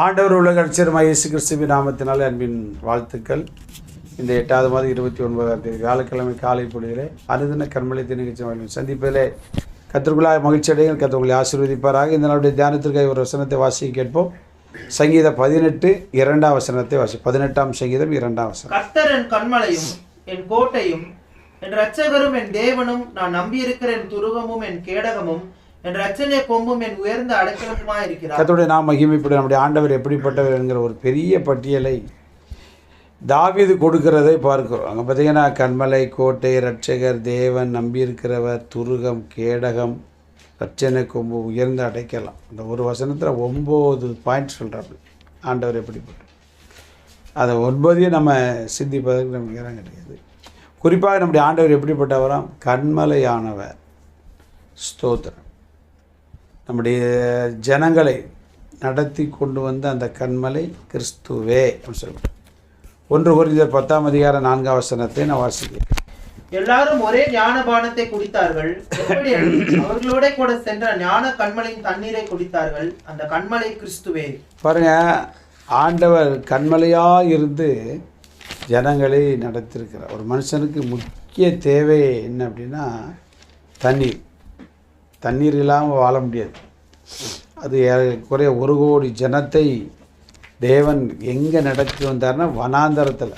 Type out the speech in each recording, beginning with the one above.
ஆண்டவர் உலக ரட்சகருமாகிய இயேசு கிறிஸ்துவின் நாமத்தினால் அன்பின் வாழ்த்துக்கள். இந்த 8வது மாதம் 29ஆம் தேதி வியாழக்கிழமை காலை பொழுதிலே அனுதின கர்மலை நிகழ்ச்சி சந்திப்பதிலே கர்த்தருக்குள்ளாக மகிழ்ச்சி அடைகள். கர்த்தர் உங்களை ஆசீர்வதிப்பாராக. இந்த நாளுடைய தியானத்திற்கு ஒரு வசனத்தை வாசிக்க கேட்போம். சங்கீதம் 18:2 வசனத்தை வாசி. 18ஆம் சங்கீதம் 2ஆம் வசனம். கர்த்தர் என் கன்மலையும் என் கோட்டையும் என் இரட்சகரும் என் தேவனும் நான் நம்பியிருக்கிற என் துருகமும் என் கேடகமும் என் இரட்சணிய கொம்பும் என் உயர்ந்த அடைக்கலமுமாய் இருக்கிறார். கர்த்தருடைய நாம் மகிமைப்படும். நம்முடைய ஆண்டவர் எப்படிப்பட்டவர் என்கிற ஒரு பெரிய பட்டியலை தாவீது கொடுக்கிறதை பார்க்கிறோம். அங்கே பார்த்தீங்கன்னா கன்மலை, கோட்டை, இரட்சகர், தேவன், நம்பியிருக்கிறவர், துருகம், கேடகம், இரட்சணை கொம்பு, உயர்ந்த அடைக்கலாம். அந்த ஒரு வசனத்தில் 9 பாயிண்ட் சொல்கிறாப்பு ஆண்டவர் எப்படிப்பட்ட. அதை 9ஐயும் நம்ம சிந்திப்பதற்கு நமக்கு இடம் கிடையாது. குறிப்பாக நம்முடைய ஆண்டவர் எப்படிப்பட்டவராம்? கன்மலையானவர். ஸ்தோத்திரம். நம்முடைய ஜனங்களை நடத்தி கொண்டு வந்த அந்த கன்மலை கிறிஸ்துவே அப்படின்னு சொல்லிவிட்டோம். 1 கொரிந்தியர் 10ஆம் அதிகாரம் 4ஆம் வசனத்தை நான் வாசிக்கிறேன். எல்லாரும் ஒரே ஞானபானத்தை குடித்தார்கள். எப்படி அவர்களோட கூட சென்ற ஞான கண்மலையின் தண்ணீரை குடித்தார்கள். அந்த கண்மலை கிறிஸ்துவே. பாருங்க, ஆண்டவர் கண்மலையாக இருந்து ஜனங்களை நடத்திருக்கிறார். ஒரு மனுஷனுக்கு முக்கிய தேவை என்ன அப்படின்னா தண்ணீர். தண்ணீர் இல்லாமல் வாழ முடியாது. அது குறைய 1 கோடி ஜனத்தை தேவன் எங்கே நடத்தி வந்தார்னா வனாந்தரத்தில்.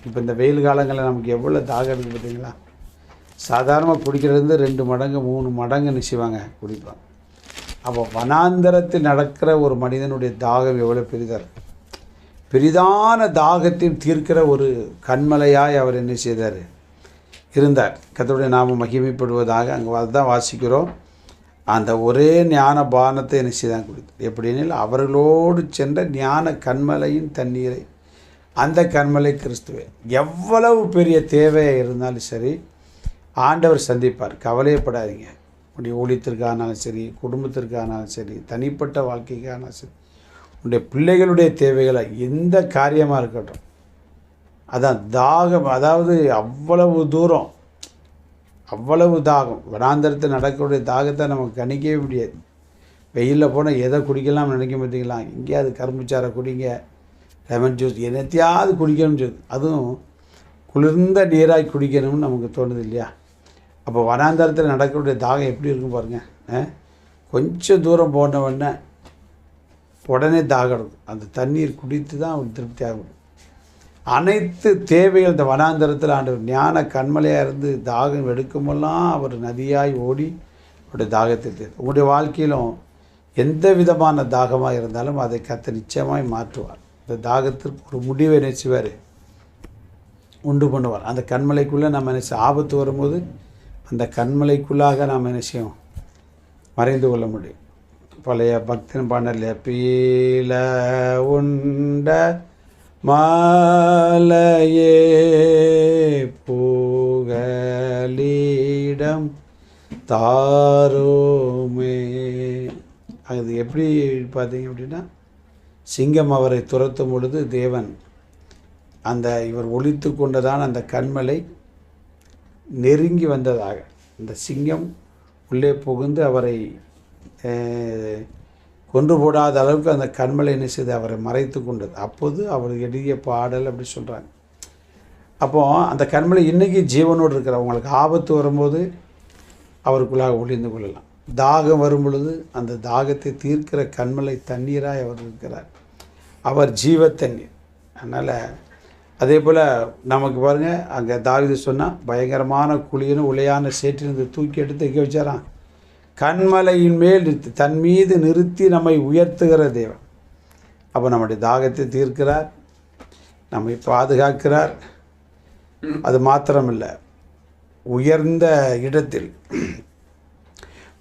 இப்போ இந்த வெயில் காலங்களில் நமக்கு எவ்வளோ தாகம் இருக்குது பார்த்தீங்களா? சாதாரணமாக குடிக்கிறது 2 மடங்கு 3 மடங்கு நிச்சயவாங்க குடிப்பாங்க. அப்போ வனாந்தரத்தில் நடக்கிற ஒரு மனிதனுடைய தாகம் எவ்வளோ பெரிதாக இருக்குது. பெரிதான தாகத்தையும் தீர்க்கிற ஒரு கண்மலையாய் அவர் என்ன செய்தார்? இருந்தார். கர்த்தருடைய நாமம் மகிமைப்படுவதாக. அங்கே அதுதான் வாசிக்கிறோம். அந்த ஒரே ஞான பானத்தை என்ன செய்தான் குடித்தார். எப்படினில் அவர்களோடு சென்ற ஞான கண்மலையின் தண்ணீரை. அந்த கண்மலை கிறிஸ்துவே. எவ்வளவு பெரிய தேவையாக இருந்தாலும் சரி ஆண்டவர் சந்திப்பார். கவலையப்படாதீங்க. உடைய ஊழியத்திற்கானாலும் சரி, குடும்பத்திற்கானாலும் சரி, தனிப்பட்ட வாழ்க்கைக்கானாலும் சரி, உடைய பிள்ளைகளுடைய தேவைகளை எந்த காரியமாக இருக்கட்டும். அதான் தாகம். அதாவது அவ்வளவு தூரம், அவ்வளவு தாகம். வனாந்தரத்தில் நடக்கக்கூடிய தாகத்தை நமக்கு கணிக்கவே முடியாது. வெயிலில் போனால் எதை குடிக்கலாம்னு நினைக்க பார்த்தீங்களா? எங்கேயாவது கரும்புச்சாரை குடிங்க, லெமன் ஜூஸ், என்னத்தையாவது குடிக்கணும்னு சொல்லி, அதுவும் குளிர்ந்த நீராய் குடிக்கணும்னு நமக்கு தோணுது இல்லையா? அப்போ வனாந்தரத்தில் நடக்கக்கூடிய தாகம் எப்படி இருக்கும் பாருங்கள். கொஞ்சம் தூரம் போனவுடனே உடனே தாகம் இருக்கும். அந்த தண்ணீர் குடித்து தான் அவன் திருப்தி ஆகும். அனைத்து தேவைகள் இந்த வனாந்தரத்தில் ஆண்டவர் ஞான கண்மலையாக இருந்து தாகம் எடுக்கும்போதெல்லாம் அவர் நதியாய் ஓடி அவருடைய தாகத்தை தீர்த்து. உங்களுடைய வாழ்க்கையிலும் எந்த விதமான தாகமாக இருந்தாலும் அதை கர்த்தர் நிச்சயமாய் மாற்றுவார். இந்த தாகத்திற்கு ஒரு முடிவை நினைச்சுவார், உண்டு பண்ணுவார். அந்த கண்மலைக்குள்ளே நம்ம நினைச்ச ஆபத்து வரும்போது அந்த கண்மலைக்குள்ளாக நாம் நினைச்சோம் மறைந்து கொள்ள முடியும். பழைய பக்தன் பாடல்ல பீல உண்ட மாலையே புகலிடம் தாரோமே. அது எப்படி பார்த்தீங்க அப்படின்னா, சிங்கம் அவரை துரத்தும் பொழுது தேவன் இவர் ஒளித்து கொண்டதான அந்த கண்மலை நெருங்கி வந்ததாக இந்த சிங்கம் உள்ளே புகுந்து அவரை கொன்று போடாத அளவுக்கு அந்த கண்மலை என்ன செய்து அவரை மறைத்து கொண்டது. அப்போது அவர் எழுதிய பாடல் அப்படி சொல்கிறாங்க. அப்போது அந்த கண்மலை இன்றைக்கி ஜீவனோடு இருக்கிறவங்களுக்கு ஆபத்து வரும்போது அவருக்குள்ளாக ஒளிந்து கொள்ளலாம். தாகம் வரும் பொழுது அந்த தாகத்தை தீர்க்கிற கண்மலை தண்ணீராய் அவர் இருக்கிறார். அவர் ஜீவ தண்ணீர். அதனால் அதே போல் நமக்கு பாருங்கள், அங்கே தாவீது சொன்னால் பயங்கரமான குழியின்னு உளையான சேற்றிலிருந்து தூக்கி எடுத்து எங்கே வச்சாராம்? கண்மலையின் மேல் நிறுத்தி தன் மீது நிறுத்தி நம்மை உயர்த்துகிற தேவன். அப்போ நம்முடைய தாகத்தை தீர்க்கிறார், நம்மை பாதுகாக்கிறார். அது மாத்திரமில்லை, உயர்ந்த இடத்தில்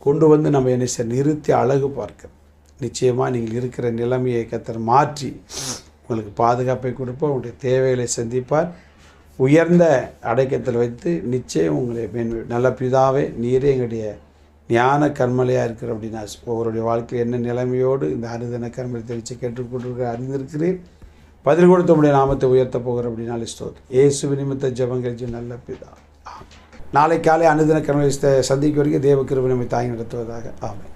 கொண்டு வந்து நம்ம என்ன நிறுத்தி அழகு பார்க்க. நிச்சயமாக நீங்கள் இருக்கிற நிலைமையை கர்த்தர் மாற்றி உங்களுக்கு பாதுகாப்பை கொடுப்பார். உங்களுடைய தேவைகளை சந்திப்பார். உயர்ந்த அடைக்கத்தில் வைத்து நிச்சயம் உங்களை நல்ல பிதாவே நீரே எங்களுடைய ஞான கண்மலையாக இருக்கிற அப்படின்னா ஒவ்வொருடைய வாழ்க்கையில் என்ன நிலைமையோடு இந்த அனுதின கண்மலை தெரிவித்து கேட்டுக்கொண்டிருக்கிற அறிந்திருக்கிறேன். பதில் கொடுத்த உடைய நாமத்தை உயர்த்த போகிற அப்படின்னாலே ஸ்தோத்திரம். இயேசு நிமித்த ஜெபங்கள் நல்ல பிதா. நாளை காலை அனுதின கண்மலை சந்திக்க வரைக்கும் தேவ கிருபை நம்மை தாங்கி நடத்துவதாக. ஆமென்.